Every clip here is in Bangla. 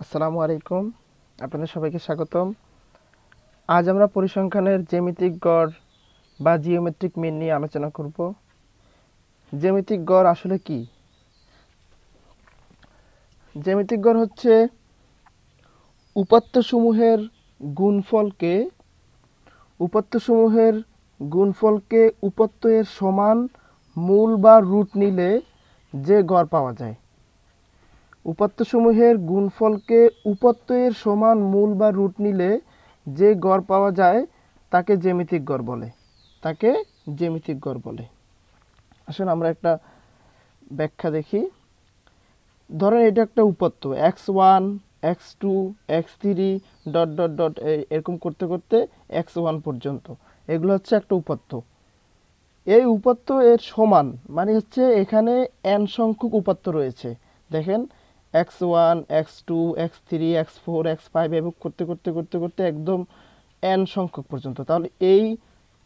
আসসালামু আলাইকুম, আপনাদের সবাইকে স্বাগতম। আজ আমরা পরিসংখ্যানের জ্যামিতিক গড় বা জিওমেট্রিক মিন নিয়ে আলোচনা করব। জ্যামিতিক গড় আসলে কি? জ্যামিতিক গড় হচ্ছে উপাত্তসমূহের গুণফলকে উপাত্তের সমান মূল বা রুট নিলে যে গড় পাওয়া যায়। উপাত্তসমূহের গুণফলকে উপাত্তের সমান মূল বা রুট নিলে যে গড় পাওয়া যায় তাকে জ্যামিতিক গড় বলে। আসুন আমরা একটা ব্যাখ্যা দেখি। ধরেন এটা একটা উপাত্ত x1 x2 x3 dot dot dot এরকম করতে করতে x1 পর্যন্ত, এগুলো হচ্ছে একটা উপাত্ত। এই উপাত্ত এর সমান মানে হচ্ছে এখানে n সংখ্যক উপাত্ত রয়েছে। দেখেন x1 x2 x3 x4 x5 এবং করতে করতে করতে করতে একদম n সংখ্যক পর্যন্ত। তাহলে এই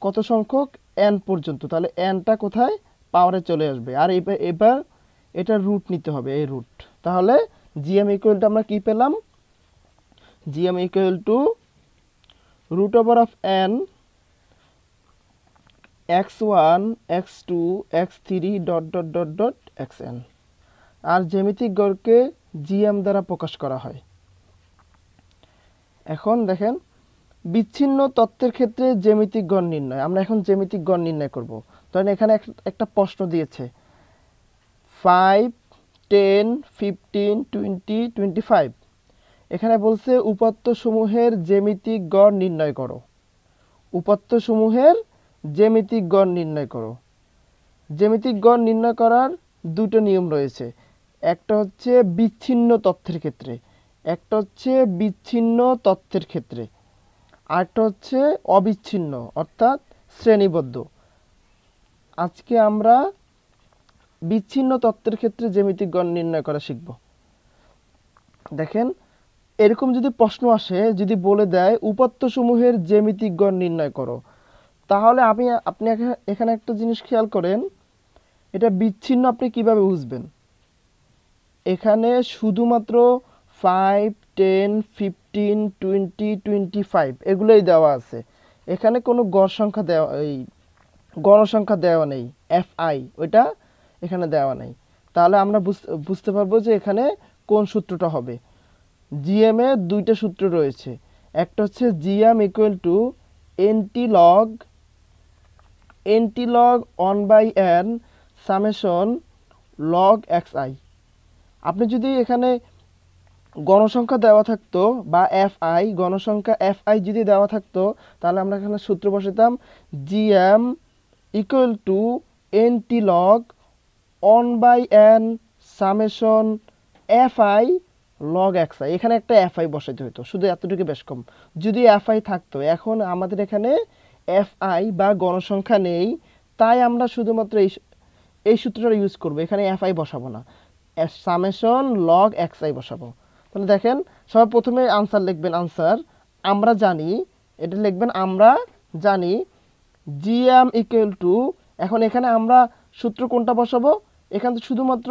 কত সংখ্যক? n পর্যন্ত। তাহলে nটা কোথায়? পাওয়ারে চলে আসবে। আর এবার এটা রুট নিতে হবে, এই রুট। তাহলে gm ইকুয়াল টু আমরা কি পেলাম? gm equal to root over of n x1 x2 x3 dot dot dot dot xn। আর জ্যামিতিক গড়কে gm দ্বারা প্রকাশ করা হয়। এখন দেখেন বিচ্ছিন্ন তথ্যের ক্ষেত্রে জ্যামিতিক গড় নির্ণয়। আমরা এখন জ্যামিতিক গড় নির্ণয় করব। ধরেন এখানে একটা প্রশ্ন দিয়েছে 5 10 15 20 25। এখানে বলছে উপাত্তসমূহের জ্যামিতিক গড় নির্ণয় করো। জ্যামিতিক গড় নির্ণয় করার দুটো নিয়ম রয়েছে। একটা হচ্ছে বিচ্ছিন্ন তথ্যের ক্ষেত্রে, আরেকটা হচ্ছে অবিচ্ছিন্ন অর্থাৎ শ্রেণীবদ্ধ। আজকে আমরা বিচ্ছিন্ন তথ্যের ক্ষেত্রে জ্যামিতিক গড় নির্ণয় করা শিখব। দেখেন এরকম যদি প্রশ্ন আসে, যদি বলে দেয় উপাত্তসমূহের জ্যামিতিক গড় নির্ণয় করো, তাহলে আপনি এখানে একটা জিনিস খেয়াল করেন, এটা বিচ্ছিন্ন আপনি কিভাবে বুঝবেন? এখানে শুধুমাত্র 5 10 15 20 25 এগুলোই দেওয়া আছে। এখানে কোনো গড়সংখ্যা দেওয়া নেই, fi ওইটা এখানে দেওয়া নেই। তাহলে আমরা বুঝতে পারবো যে এখানে কোন সূত্রটা হবে। gm এ দুইটা সূত্র রয়েছে। একটা হচ্ছে gm equal two nt log 1/n summation log xi। আপনি যদি এখানে গণসংখ্যা দেওয়া থাকতো বা গণসংখ্যা fi যদি দেওয়া থাকতো, তাহলে আমরা এখানে সূত্র বসাতাম gm equal two nt log 1/n summation fi log xi। এখানে একটা fi বসাইতে হতো, শুধু এতটুকু বেশ কম। যদি fi থাকতো, এখন আমাদের এখানে fi বা গণসংখ্যা নেই, তাই আমরা শুধুমাত্র এই সূত্রটা ইউজ করব। এখানে fi বসাবো না, সামেশন log xi বসাবো। তাহলে দেখেন সবার প্রথমে আনসার লিখবেন। আমরা জানি, এটা লিখবেন আমরা জানি gm ইকুয়াল টু, এখন এখানে আমরা সূত্র কোনটা বসাবো? এখানে শুধুমাত্র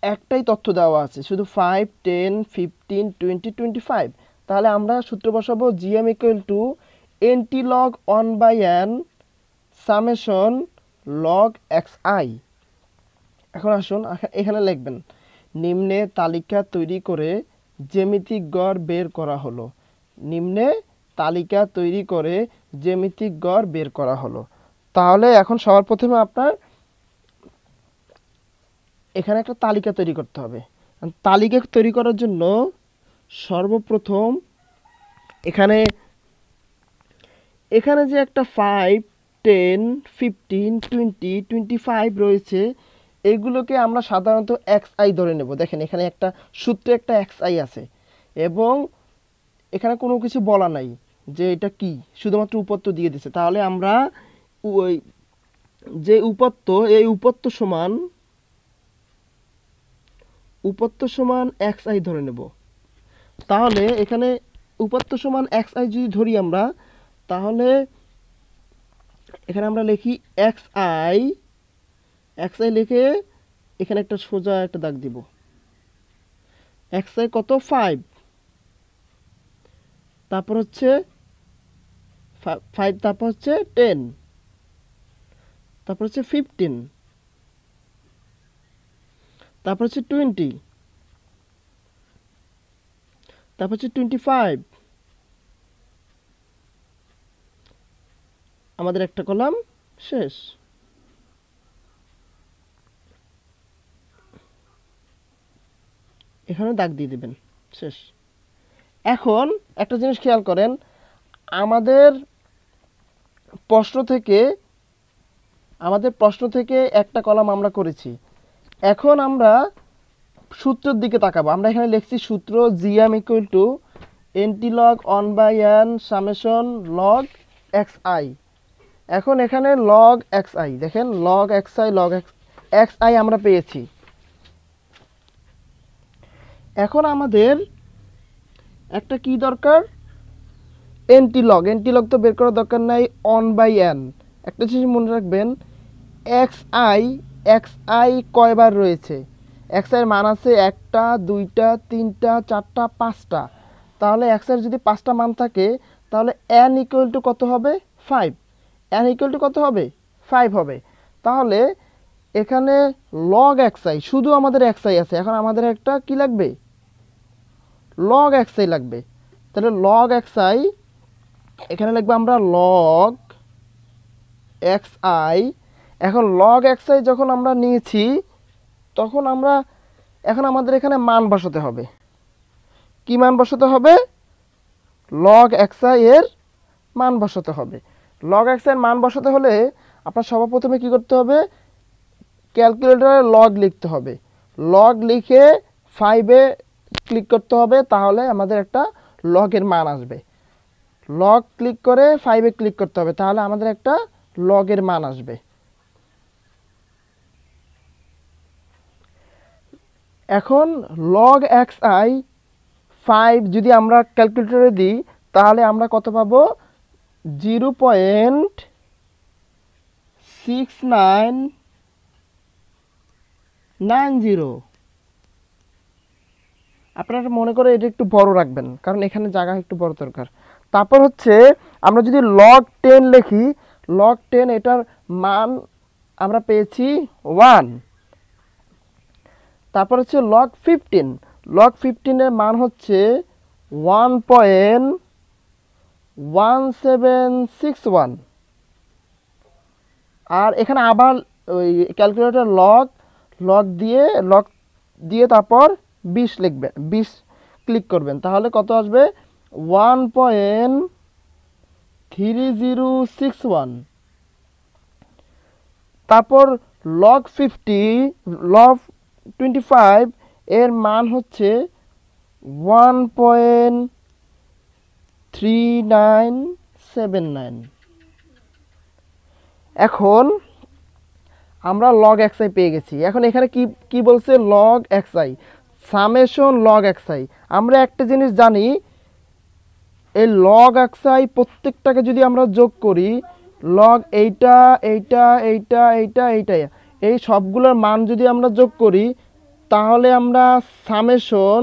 একটাই তথ্য দেওয়া আছে, শুধু 5 10 15 20 25। তাহলে আমরা সূত্র বসাবো gm equal two nt log 1/n summation log xi। এখন আসুন এখানে লিখবেন নিম্নে তালিকা তৈরি করে জ্যামিতিক গড় বের করা হলো। তাহলে এখন সবার প্রথমে আপনার এখানে একটা তালিকা তৈরি করতে হবে। তালিকা তৈরি করার জন্য সর্বপ্রথম এখানে যে একটা 5 10 15 20 25 রয়েছে, এগুলোকে আমরা সাধারণত xi ধরে নেব। দেখেন এখানে একটা সূত্রে একটা xi আছে এবং এখানে কোনো কিছু বলা নাই যে এটা কি, শুধুমাত্র উপাত্ত দিয়ে দিছে। তাহলে আমরা ওই যে এই উপাত্ত সমান xi ধরে নেব। তাহলে এখানে উপাত্ত সমান xi যদি ধরি আমরা, তাহলে এখানে আমরা লিখি xi লিখে এখানে একটা সোজা একটা দাগ দিব। xi কত 5, তারপর হচ্ছে 5, তারপর হচ্ছে 10, তারপর হচ্ছে 15, তারপর হচ্ছে 20, তারপর হচ্ছে 25, আমাদের একটা কলাম শেষ। এখানে দাগ দিয়ে দিবেন, শেষ। এখন একটা জিনিস খেয়াল করেন, আমাদের প্রশ্ন থেকে একটা কলাম আমরা করেছি। এখন আমরা সূত্রের দিকে তাকাবো। আমরা এখানে লিখছি সূত্র gm equal two nt log 1/n summation log xi। এখন এখানে log xi দেখেন, log xi আমরা পেয়েছি। এখন আমাদের একটা কি দরকার, nt log তো বের করার দরকার নাই, 1/n। একটা জিনিস মনে রাখবেন, xi কয়বার রয়েছে, xi এর মান আছে 1টা 2টা 3টা 4টা 5টা। তাহলে xi এর যদি 5টা মান থাকে তাহলে n ইকুয়াল টু কত হবে 5, n ইকুয়াল টু কত হবে 5 হবে। তাহলে এখানে log xi, শুধু আমাদের xi আছে, এখন আমাদের একটা কি লাগবে, log xi লাগবে। তাহলে log xi এখানে লিখবো আমরা log xi। এখন log xi যখন আমরা নিয়েছি তখন এখন আমাদের এখানে মান বসাতে হবে। কি মান বসাতে হবে, log xi এর মান বসাতে হবে। log xi এর মান বসাতে হলে আপনার সর্বপ্রথমে কি করতে হবে, ক্যালকুলেটরে log লিখতে হবে। log লিখে 5-এ ক্লিক করতে হবে, তাহলে আমাদের একটা log এর মান আসবে। log ক্লিক করে 5-এ ক্লিক করতে হবে, তাহলে আমাদের একটা log এর মান আসবে। এখন log xi 5 যদি আমরা ক্যালকুলেটরে দিই তাহলে আমরা কত পাবো, 0.6990। আপনারা মনে করে এটা একটু বড় রাখবেন, কারণ এখানে জায়গা একটু বড় দরকার। তারপর হচ্ছে আমরা যদি log 10 লিখি, log 10 এটার মান আমরা পেয়েছি 1। তারপর হচ্ছে log 15 এর মান হচ্ছে 1.1761। আর এখানে আবার ওই ক্যালকুলেটর লগ দিয়ে তারপর 20 লিখবেন, 20 ক্লিক করবেন, তাহলে কত আসবে 1.3061। তারপর log 25 এর মান হচ্ছে 1.3979। এখন আমরা log xi পেয়ে গেছি। এখন এখানে কি বলছে, log xi summation log xi। আমরা একটা জিনিস জানি, এই log xi প্রত্যেকটাকে যদি আমরা যোগ করি, log এইটা এই সবগুলোর মান যদি আমরা যোগ করি, তাহলে আমরা সামেশন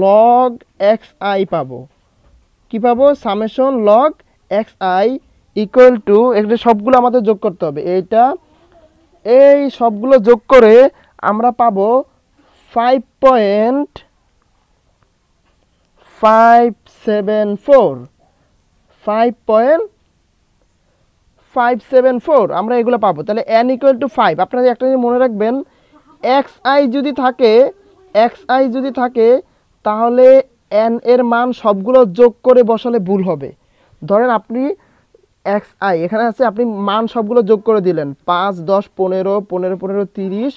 log xi পাবো। কি পাবো, summation log xi equal to, এটা সবগুলো আমাদের যোগ করতে হবে, এই সবগুলো যোগ করে আমরা পাবো 5.574 আমরা এগুলো পাবো। তাহলে n ইকুয়াল টু 5। আপনারা একটা জিনিস মনে রাখবেন, xi যদি থাকে তাহলে n এর মান সবগুলো যোগ করে বসালে ভুল হবে। ধরেন আপনি xi এখানে আছে, আপনি মান সবগুলো যোগ করে দিলেন, 5 10 15 15 15 30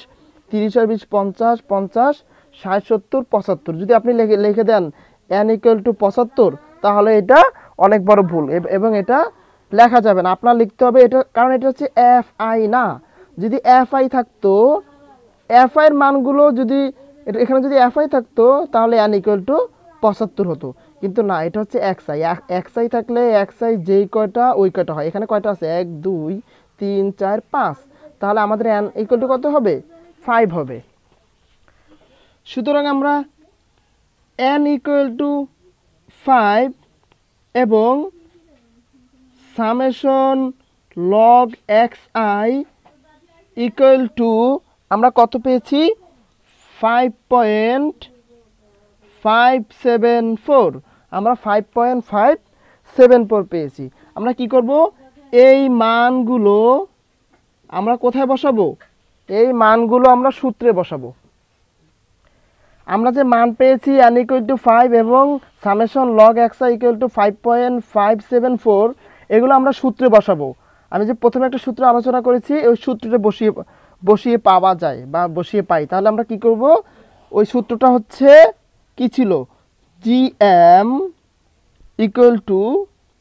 30 আর 20 50 50 60 70 75। যদি আপনি লিখে দেন n ইকুয়াল টু 75, তাহলে এটা অনেক বড় ভুল এবং এটা লেখা যাবে না। আপনার লিখতে হবে এটা, কারণ এটা হচ্ছে fi না। যদি fi থাকতো, fi এর মানগুলো যদি এখানে যদি fi থাকতো তাহলে n ইকুয়াল টু 75 হতো, কিন্তু না, এটা হচ্ছে xi থাকলে xi যেই কয়টা ওই কয়টা হয়। এখানে কয়টা আছে, 1 2 3 4 5, তাহলে আমাদের n ইকুয়াল টু কত হবে, 5 হবে। সুতরাং আমরা n ইকুয়াল টু 5 এবং summation log x I equal to আমরা কত পেয়েছি 5.574 আমরা 5.574 পেয়েছি। আমরা কি করব এই মানগুলো আমরা কোথায় বসাবো এই মানগুলো আমরা সূত্রে বসাবো। আমরা যে মান পেয়েছি n ইকুয়াল টু 5 এবং summation log x I equal to 5.574 এগুলো আমরা সূত্রে বসাবো। আমি যে প্রথমে একটা সূত্র আলোচনা করেছি ওই সূত্রটা বসিয়ে পাওয়া যায় বা বসিয়ে পাই। তাহলে আমরা কি করব ওই সূত্রটা হচ্ছে কি ছিল gm equal two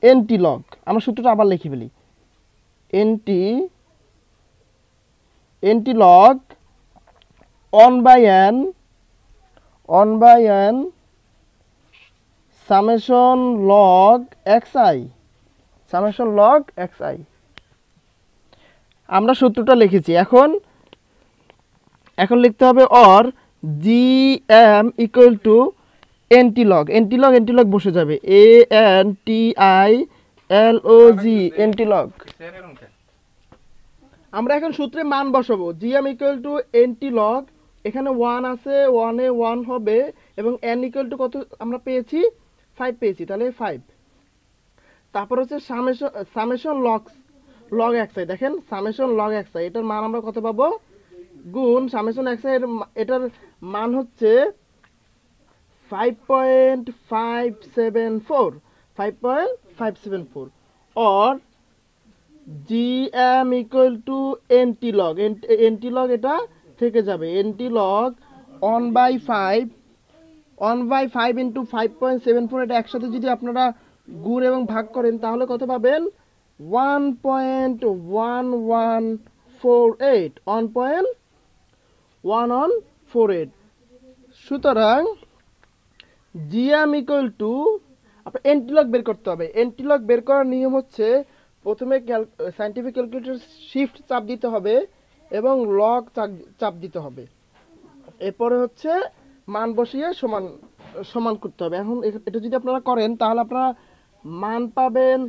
nt log. আমরা সূত্রটা আবার লিখে ফেলি nt log 1/n summation log xi আমরা সূত্রটা লিখেছি। এখন লিখতে হবে or gm equal two nt log বসে যাবে antilog nt log। আমরা এখন সূত্রে মান বসাবো gm equal two nt log। এখানে 1 আছে 1 এ 1 হবে এবং n ইকুয়াল টু কত আমরা পেয়েছি 5 পেয়েছি তাহলে 5। তারপর হচ্ছে সামেশন লগ xi দেখেন সামেশন লগ xi এটার মান আমরা কত পাবো গুণ সামেশন xi এটার মান হচ্ছে 5.574 or gm equal to nt log এটা থেকে যাবে nt log 1/5 into 5.74 এটা একসাথে যদি আপনারা গুণ এবং ভাগ করেন তাহলে কত পাবেন 1.1148 সুতরাং gm equal to আপনার nt log বের করতে হবে। nt log বের করার নিয়ম হচ্ছে প্রথমে সায়েন্টিফিক ক্যালকুলেটর শিফট চাপ দিতে হবে এবং লগ চাপ দিতে হবে, এরপরে হচ্ছে মান বসিয়ে সমান করতে হবে। এখন এটা যদি আপনারা করেন তাহলে আপনারা মান পাবেন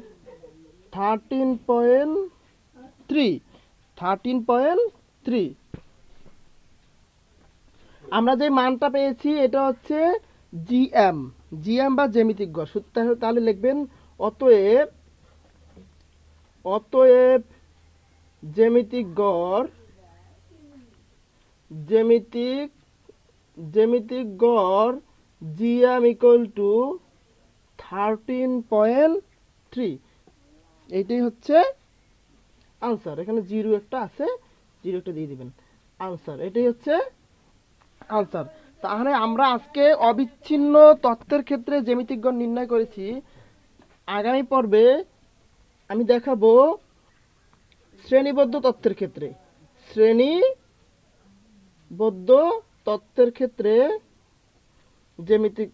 13.3। আমরা যে মানটা পেয়েছি এটা হচ্ছে জিএম বা জ্যামিতিক গড়। তাহলে লিখবেন অতএব জ্যামিতিক গড় জিএম ইকুয়াল টু 13.3। এইটাই হচ্ছে আনসার। এখানে জিরো একটা আছে, জিরোটা দিয়ে দিবেন আনসার। এটাই হচ্ছে আনসার। তাহলে আমরা আজকে অবিচ্ছিন্ন তথ্যের ক্ষেত্রে জ্যামিতিক গড় নির্ণয় করেছি। আগামী পর্বে আমি দেখাবো শ্রেণীবদ্ধ তথ্যের ক্ষেত্রে জ্যামিতিক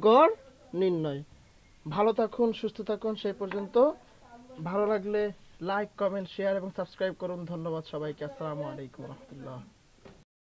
গড় নির্ণয়। ভালো থাকুন, সুস্থ থাকুন সেই পর্যন্ত। ভালো লাগলে লাইক, কমেন্ট, শেয়ার এবং সাবস্ক্রাইব করুন। ধন্যবাদ সবাইকে। আসসালামু আলাইকুম ওয়া রাহমাতুল্লাহ।